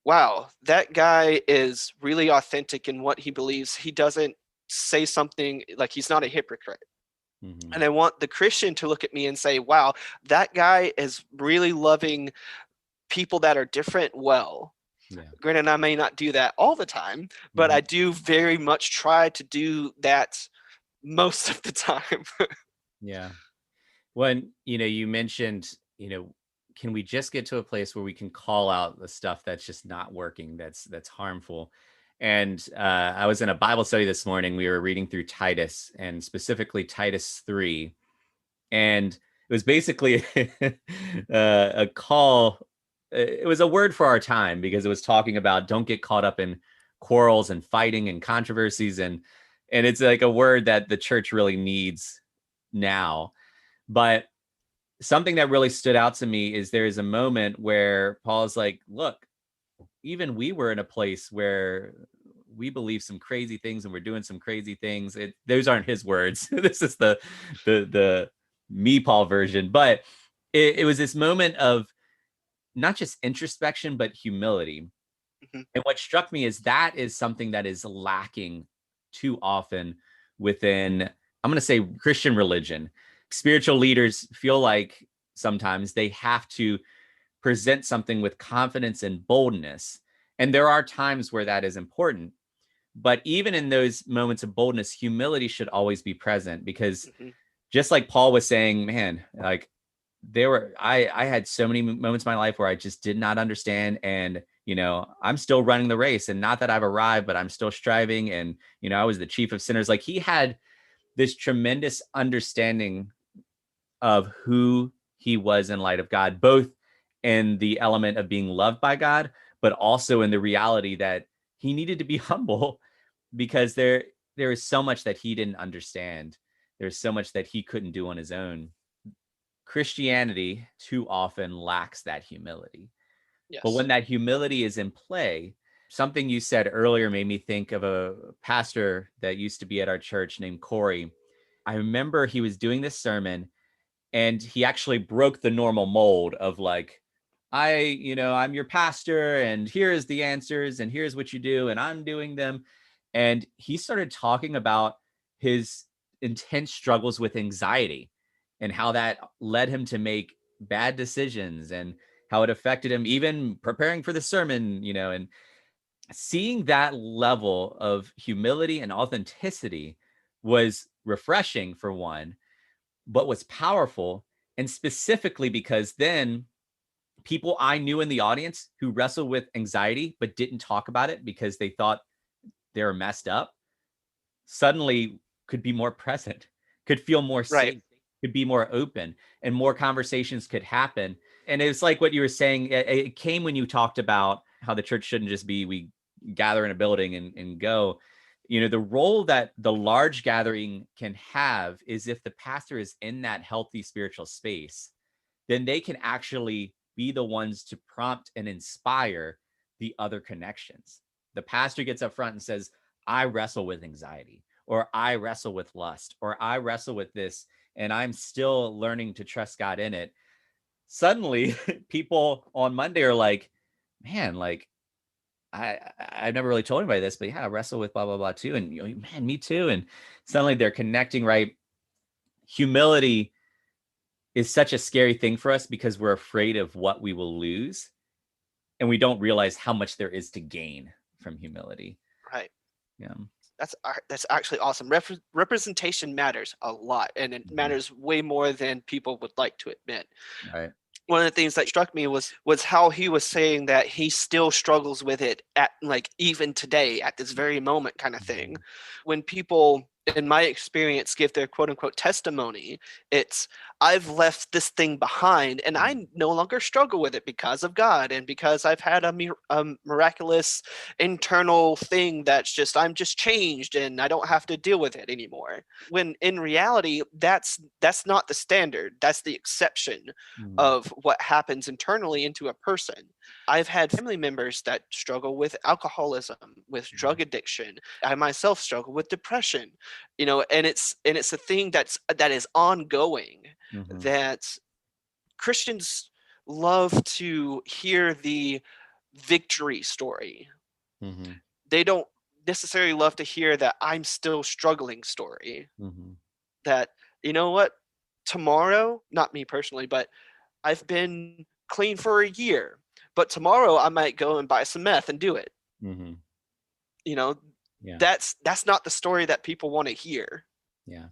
wow, that guy is really authentic in what he believes. He doesn't say something, like, he's not a hypocrite. And I want the Christian to look at me and say, wow, that guy is really loving people that are different well. Granted, I may not do that all the time, but I do very much try to do that most of the time. Yeah. When, you mentioned, can we just get to a place where we can call out the stuff that's just not working, that's harmful? And I was in a Bible study this morning. We were reading through Titus, and specifically Titus 3. And it was basically a call. It was a word for our time, because it was talking about don't get caught up in quarrels and fighting and controversies. And it's like a word that the church really needs now. But something that really stood out to me is there is a moment where Paul's like, look, even we were in a place where we believe some crazy things and we're doing some crazy things. Those aren't his words. This is the me, Paul version. But it was this moment of not just introspection, but humility. And what struck me is that is something that is lacking too often within, I'm going to say, Christian religion. Spiritual leaders feel like sometimes they have to present something with confidence and boldness. And there are times where that is important. But even in those moments of boldness, humility should always be present, because just like Paul was saying, man, like, I had so many moments in my life where I just did not understand. And, I'm still running the race, and not that I've arrived, but I'm still striving. And, I was the chief of sinners. Like, he had this tremendous understanding of who he was in light of God, both in the element of being loved by God, but also in the reality that he needed to be humble, because there is so much that he didn't understand. There's so much that he couldn't do on his own. Christianity too often lacks that humility. But when Yes. that humility is in play, something you said earlier made me think of a pastor that used to be at our church named Corey. I remember he was doing this sermon, and he actually broke the normal mold of like, I'm your pastor, and here's the answers, and here's what you do, and I'm doing them. And he started talking about his intense struggles with anxiety and how that led him to make bad decisions, and how it affected him even preparing for the sermon, and seeing that level of humility and authenticity was refreshing, for one, but was powerful. And specifically because then people I knew in the audience who wrestled with anxiety but didn't talk about it because they thought they were messed up, suddenly could be more present, could feel more Right. safe, could be more open, and more conversations could happen. And it's like what you were saying, it came when you talked about how the church shouldn't just be we gather in a building and go. The role that the large gathering can have is, if the pastor is in that healthy spiritual space, then they can actually be the ones to prompt and inspire the other connections. The pastor gets up front and says, I wrestle with anxiety, or I wrestle with lust, or I wrestle with this, and I'm still learning to trust God in it. Suddenly, people on Monday are like, man, like, I've never really told anybody this, but yeah, I wrestle with blah, blah, blah too. And, man, me too. And suddenly they're connecting, right? Humility is such a scary thing for us because we're afraid of what we will lose. And we don't realize how much there is to gain from humility. Right. Yeah. That's actually awesome. Representation matters a lot, and it matters way more than people would like to admit. Right. One of the things that struck me was how he was saying that he still struggles with it at, like, even today at this very moment, kind of thing. When people, in my experience, give their quote unquote testimony, it's, I've left this thing behind and I no longer struggle with it because of God, and because I've had a miraculous internal thing that's just, I'm just changed and I don't have to deal with it anymore. When in reality, that's not the standard, that's the exception of what happens internally into a person. I've had family members that struggle with alcoholism, with drug addiction. I myself struggle with depression, and it's a thing that is ongoing, that Christians love to hear the victory story. They don't necessarily love to hear that I'm still struggling story. That, you know what, tomorrow, not me personally, but I've been clean for a year, but tomorrow I might go and buy some meth and do it. Yeah. That's not the story that people want to hear. Yeah.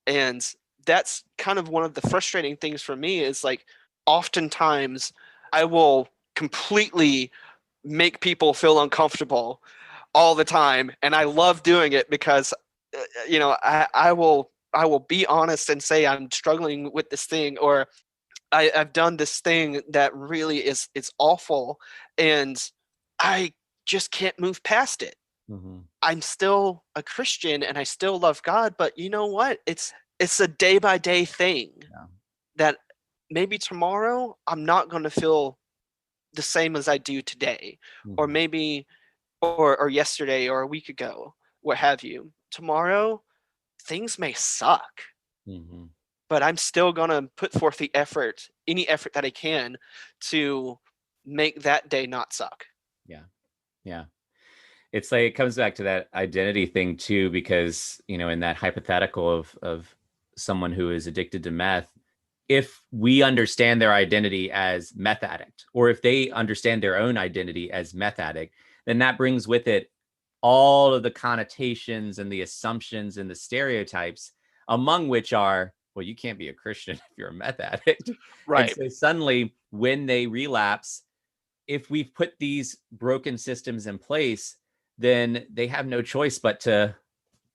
And that's kind of one of the frustrating things for me, is like, oftentimes I will completely make people feel uncomfortable all the time, and I love doing it because I will be honest and say I'm struggling with this thing, or I've done this thing that really is, it's awful, and I just can't move past it. I'm still a Christian and I still love God, but you know what? It's a day by day thing. That maybe tomorrow I'm not going to feel the same as I do today, or maybe, or yesterday, or a week ago, what have you. Tomorrow, things may suck. But I'm still going to put forth the effort, any effort that I can, to make that day not suck. Yeah. Yeah. It's like, it comes back to that identity thing too, because, in that hypothetical of someone who is addicted to meth, if we understand their identity as meth addict, or if they understand their own identity as meth addict, then that brings with it all of the connotations and the assumptions and the stereotypes, among which are well, you can't be a Christian if you're a meth addict. And Right. so suddenly when they relapse, if we've put these broken systems in place, then they have no choice but to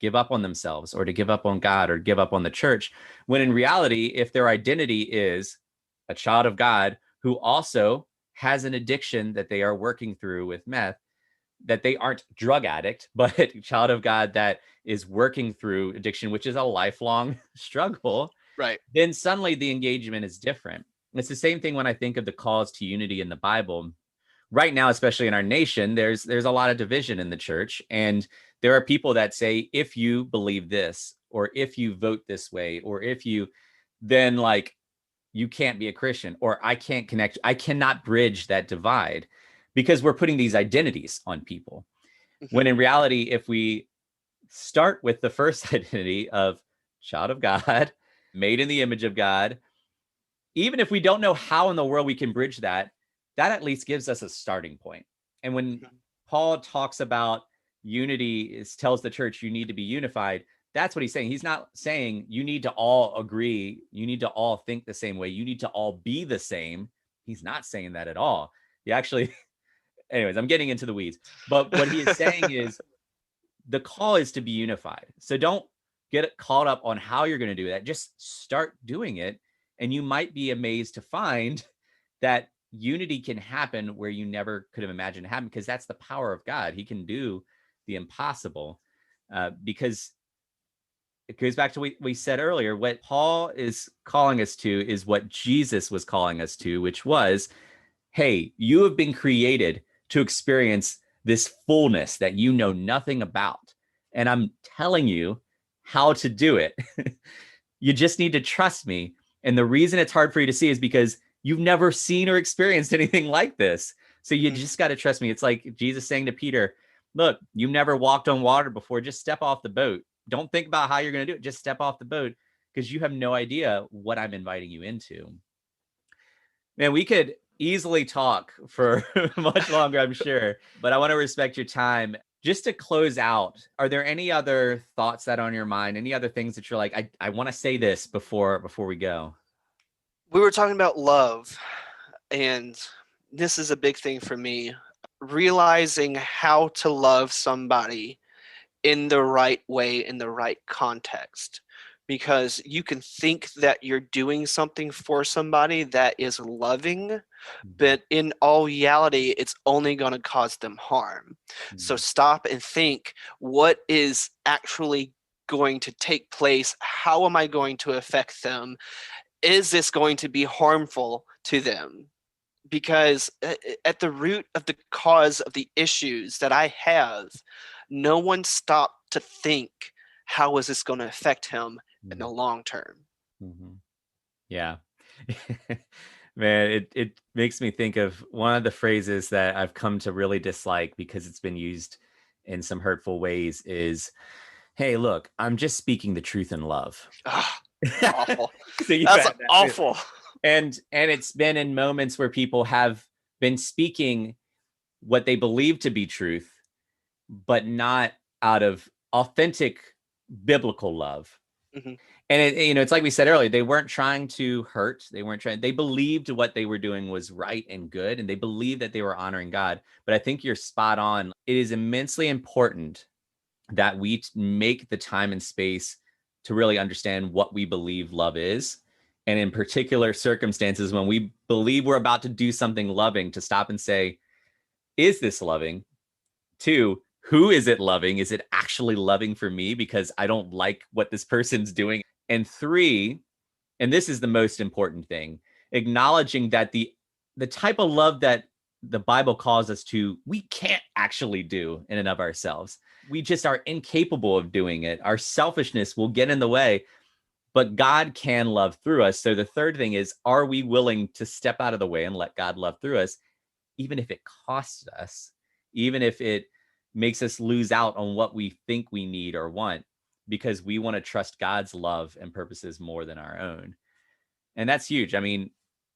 give up on themselves or to give up on God or give up on the church. When in reality, if their identity is a child of God who also has an addiction that they are working through with meth, that they aren't drug addict, but a child of God that is working through addiction, which is a lifelong struggle, Right. then suddenly the engagement is different. It's the same thing when I think of the calls to unity in the Bible. Right now, especially in our nation, there's a lot of division in the church. And there are people that say, if you believe this, or if you vote this way, or if you, then like, you can't be a Christian, or I can't connect. I cannot bridge that divide because we're putting these identities on people. When in reality, if we start with the first identity of child of God, made in the image of God, even if we don't know how in the world we can bridge that, that at least gives us a starting point. And when Paul talks about unity, tells the church you need to be unified, that's what he's saying. He's not saying you need to all agree, you need to all think the same way, you need to all be the same. He's not saying that at all. He actually, anyways, I'm getting into the weeds. But what he is saying is the call is to be unified. So don't get caught up on how you're going to do that. Just start doing it. And you might be amazed to find that unity can happen where you never could have imagined it happen, because that's the power of God. He can do the impossible, because it goes back to what we said earlier. What Paul is calling us to is what Jesus was calling us to, which was, hey, you have been created to experience this fullness that you know nothing about. And I'm telling you how to do it. You just need to trust me. And the reason it's hard for you to see is because you've never seen or experienced anything like this. So you just got to trust me. It's like Jesus saying to Peter, look, you've never walked on water before. Just step off the boat. Don't think about how you're going to do it. Just step off the boat, because you have no idea what I'm inviting you into. Man, we could easily talk for much longer, I'm sure, but I want to respect your time. Just to close out, are there any other thoughts that are on your mind? Any other things that you're like, I want to say this before we go? We were talking about love, and this is a big thing for me. Realizing how to love somebody in the right way, in the right context. Because you can think that you're doing something for somebody that is loving, but in all reality, it's only going to cause them harm. So stop and think, what is actually going to take place? How am I going to affect them? Is this going to be harmful to them? Because at the root of the cause of the issues that I have, no one stopped to think, how is this going to affect him in the long term? Yeah. Man, it makes me think of one of the phrases that I've come to really dislike because it's been used in some hurtful ways is, hey, look, I'm just speaking the truth in love. Awful. So That's awful. And it's been in moments where people have been speaking what they believe to be truth, but not out of authentic biblical love. And it's like we said earlier, they weren't trying to hurt. They believed what they were doing was right and good, and they believed that they were honoring God. But I think you're spot on. It is immensely important that we make the time and space to really understand what we believe love is. And in particular circumstances, when we believe we're about to do something loving, to stop and say, is this loving? 2, who is it loving? Is it actually loving for me because I don't like what this person's doing? And 3, and this is the most important thing, acknowledging that the type of love that the Bible calls us to, we can't actually do in and of ourselves. We just are incapable of doing it. Our selfishness will get in the way, but God can love through us. So the third thing is, are we willing to step out of the way and let God love through us, even if it costs us, even if it makes us lose out on what we think we need or want, because we want to trust God's love and purposes more than our own. And that's huge. I mean,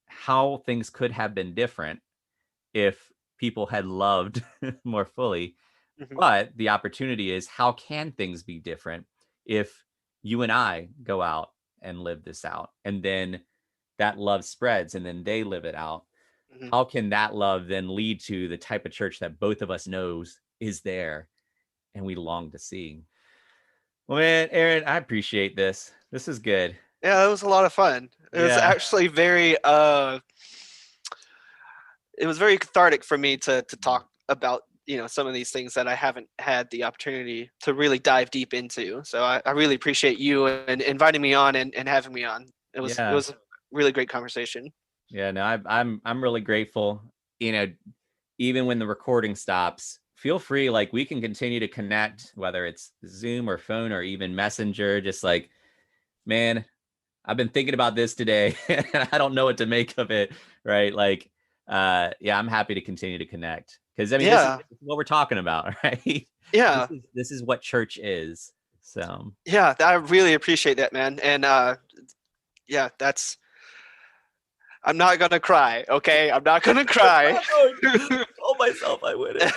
how things could have been different if people had loved more fully. But the opportunity is, how can things be different if you and I go out and live this out. And then that love spreads and then they live it out. Mhm. How can that love then lead to the type of church that both of us knows is there and we long to see? Well, man, Aaron, I appreciate this. This is good. Yeah, it was a lot of fun. It was Yeah. actually very it was very cathartic for me to talk about, some of these things that I haven't had the opportunity to really dive deep into. So I really appreciate you and inviting me on and having me on. It was a really great conversation. Yeah, no, I'm really grateful. Even when the recording stops, feel free, like we can continue to connect, whether it's Zoom or phone or even Messenger. Just like, man, I've been thinking about this today and I don't know what to make of it. Right. Like, I'm happy to continue to connect because I mean, this is what we're talking about, right? Yeah. This is what church is. So yeah, I really appreciate that, man. And I'm not gonna cry, okay? I'm not gonna cry. I told myself I wouldn't.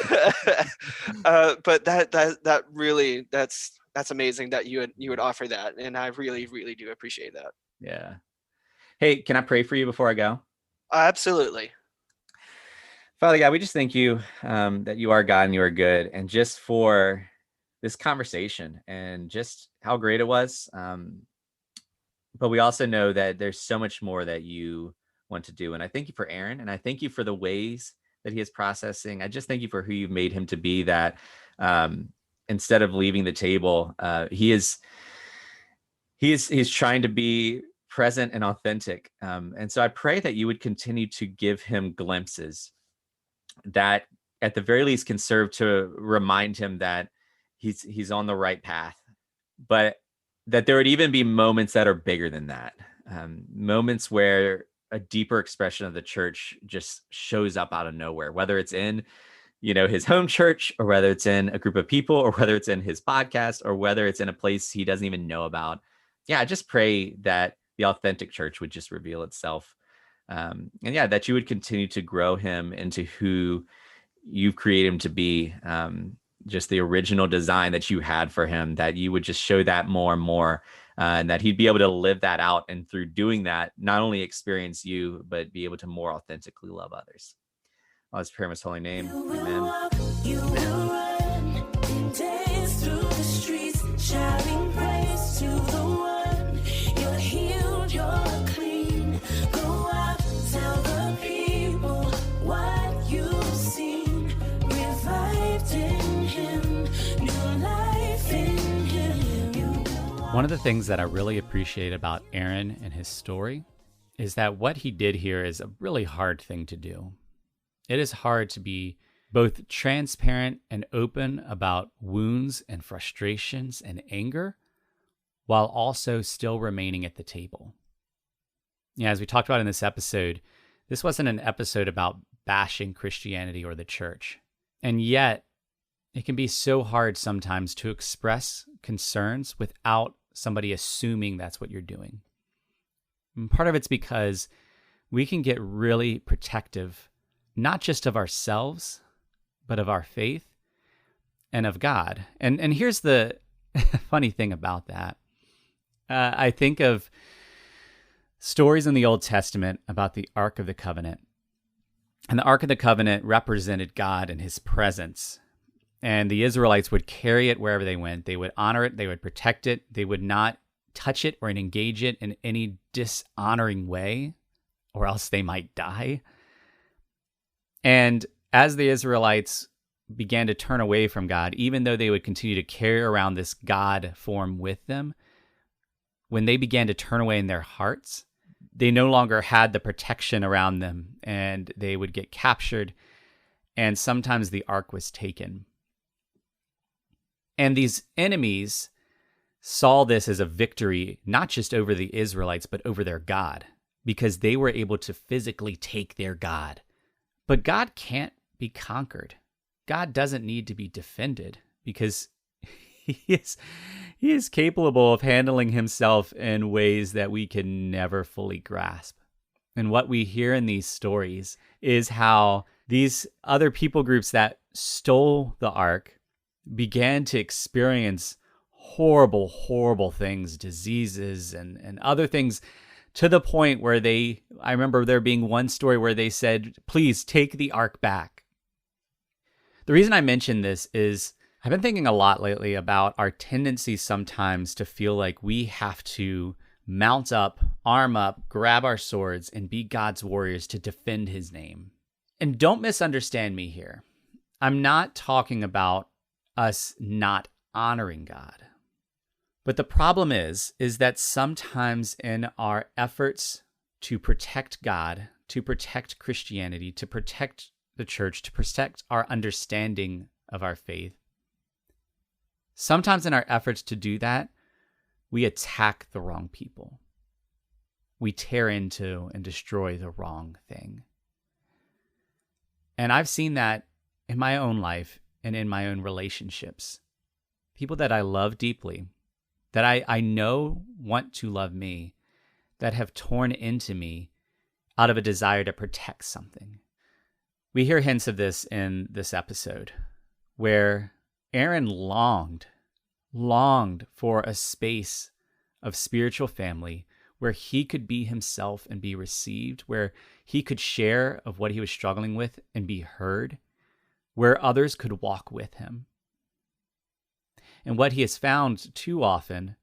But that really that's amazing that you would offer that, and I really, really do appreciate that. Yeah. Hey, can I pray for you before I go? Absolutely. Father God, we just thank you that you are God and you are good, and just for this conversation and just how great it was. But we also know that there's so much more that you want to do. And I thank you for Aaron, and I thank you for the ways that he is processing. I just thank you for who you've made him to be, that instead of leaving the table, he's trying to be present and authentic. And so I pray that you would continue to give him glimpses that at the very least can serve to remind him that he's on the right path, but that there would even be moments that are bigger than that, moments where a deeper expression of the church just shows up out of nowhere, whether it's in, his home church, or whether it's in a group of people, or whether it's in his podcast, or whether it's in a place he doesn't even know about. Yeah, I just pray that the authentic church would just reveal itself. And that you would continue to grow him into who you've created him to be, just the original design that you had for him, that you would just show that more and more, and that he'd be able to live that out. And through doing that, not only experience you, but be able to more authentically love others. I'll just pray in his holy name. Amen. You will run and dance through the streets, shouting praise to the one. You're healed, you're clean. Go out, tell the people what you've seen. Revived in him, new life in him. One of the things that I really appreciate about Aaron and his story is that what he did here is a really hard thing to do. It is hard to be both transparent and open about wounds and frustrations and anger, while also still remaining at the table. Yeah, as we talked about in this episode, this wasn't an episode about bashing Christianity or the church. And yet, it can be so hard sometimes to express concerns without somebody assuming that's what you're doing. And part of it's because we can get really protective, not just of ourselves, but of our faith and of God. And here's the funny thing about that. I think of stories in the Old Testament about the Ark of the Covenant. And the Ark of the Covenant represented God and his presence. And the Israelites would carry it wherever they went. They would honor it. They would protect it. They would not touch it or engage it in any dishonoring way, or else they might die. And as the Israelites began to turn away from God, even though they would continue to carry around this God form with them, when they began to turn away in their hearts, they no longer had the protection around them, and they would get captured, and sometimes the ark was taken. And these enemies saw this as a victory, not just over the Israelites, but over their God, because they were able to physically take their God. But God can't be conquered. God doesn't need to be defended, because he is capable of handling himself in ways that we can never fully grasp. And what we hear in these stories is how these other people groups that stole the ark began to experience horrible, horrible things, diseases and other things, to the point where I remember there being one story where they said, please take the ark back. The reason I mention this is I've been thinking a lot lately about our tendency sometimes to feel like we have to mount up, arm up, grab our swords, and be God's warriors to defend his name. And don't misunderstand me here. I'm not talking about us not honoring God. But the problem is that sometimes in our efforts to protect God, to protect Christianity, to protect the church, to protect our understanding of our faith, sometimes in our efforts to do that, we attack the wrong people. We tear into and destroy the wrong thing. And I've seen that in my own life and in my own relationships. People that I love deeply, that I know want to love me, that have torn into me out of a desire to protect something. We hear hints of this in this episode, where Aaron longed for a space of spiritual family where he could be himself and be received, where he could share of what he was struggling with and be heard, where others could walk with him. And what he has found too often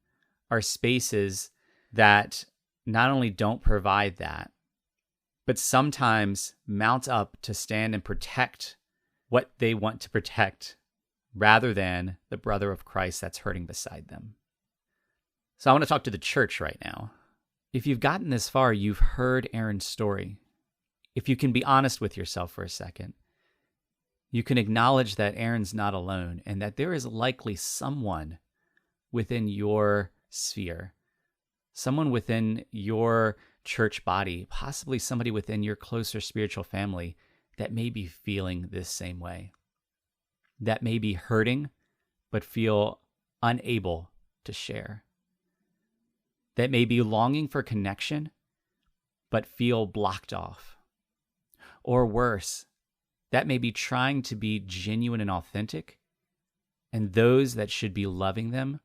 are spaces that not only don't provide that, but sometimes mount up to stand and protect what they want to protect rather than the brother of Christ that's hurting beside them. So I want to talk to the church right now. If you've gotten this far, you've heard Aaron's story. If you can be honest with yourself for a second, you can acknowledge that Aaron's not alone and that there is likely someone within your sphere, someone within your church body, possibly somebody within your closer spiritual family that may be feeling this same way, that may be hurting but feel unable to share, that may be longing for connection but feel blocked off, or worse, that may be trying to be genuine and authentic, and those that should be loving them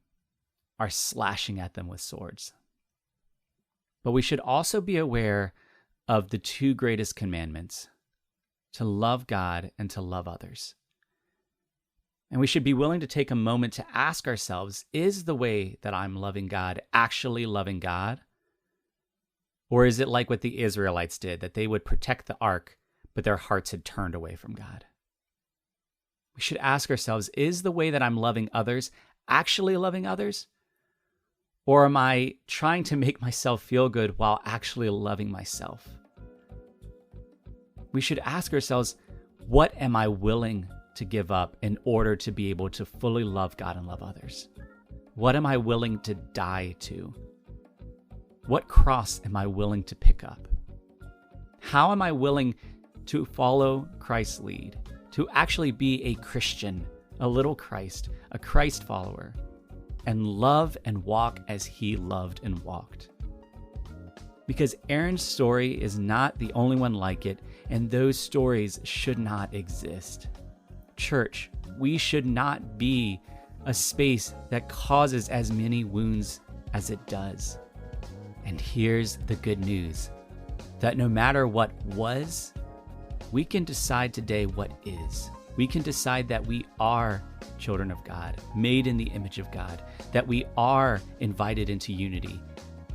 are slashing at them with swords. But we should also be aware of the two greatest commandments, to love God and to love others. And we should be willing to take a moment to ask ourselves, is the way that I'm loving God actually loving God? Or is it like what the Israelites did, that they would protect the ark, but their hearts had turned away from God? We should ask ourselves, is the way that I'm loving others actually loving others? Or am I trying to make myself feel good while actually loving myself? We should ask ourselves, what am I willing to give up in order to be able to fully love God and love others? What am I willing to die to? What cross am I willing to pick up? How am I willing to follow Christ's lead, to actually be a Christian, a little Christ, a Christ follower, and love and walk as he loved and walked? Because Aaron's story is not the only one like it, and those stories should not exist. Church, we should not be a space that causes as many wounds as it does. And here's the good news, that no matter what was, we can decide today what is. We can decide that we are children of God, made in the image of God, that we are invited into unity,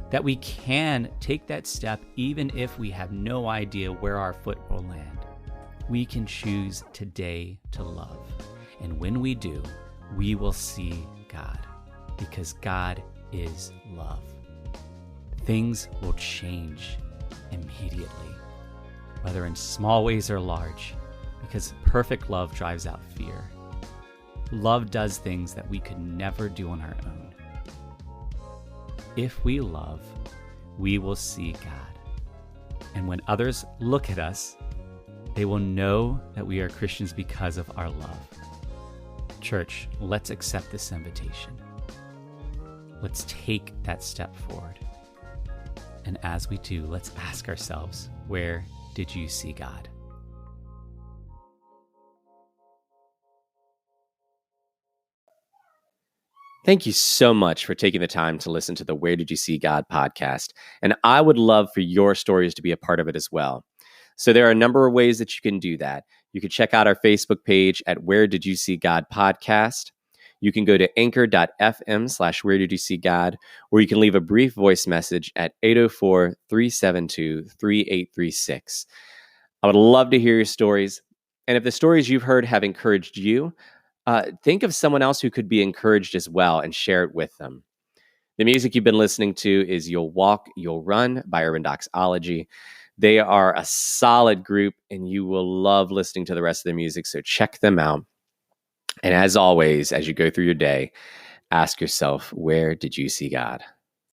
that we can take that step even if we have no idea where our foot will land. We can choose today to love. And when we do, we will see God, because God is love. Things will change immediately, whether in small ways or large, because perfect love drives out fear. Love does things that we could never do on our own. If we love, we will see God. And when others look at us, they will know that we are Christians because of our love. Church, let's accept this invitation. Let's take that step forward. And as we do, let's ask ourselves, where did you see God? Thank you so much for taking the time to listen to the Where Did You See God podcast. And I would love for your stories to be a part of it as well. So there are a number of ways that you can do that. You can check out our Facebook page at Where Did You See God podcast. You can go to anchor.fm/Where Did You See God, or you can leave a brief voice message at 804-372-3836. I would love to hear your stories. And if the stories you've heard have encouraged you, think of someone else who could be encouraged as well and share it with them. The music you've been listening to is You'll Walk, You'll Run by Urban Doxology. They are a solid group, and you will love listening to the rest of their music, so check them out. And as always, as you go through your day, ask yourself, where did you see God?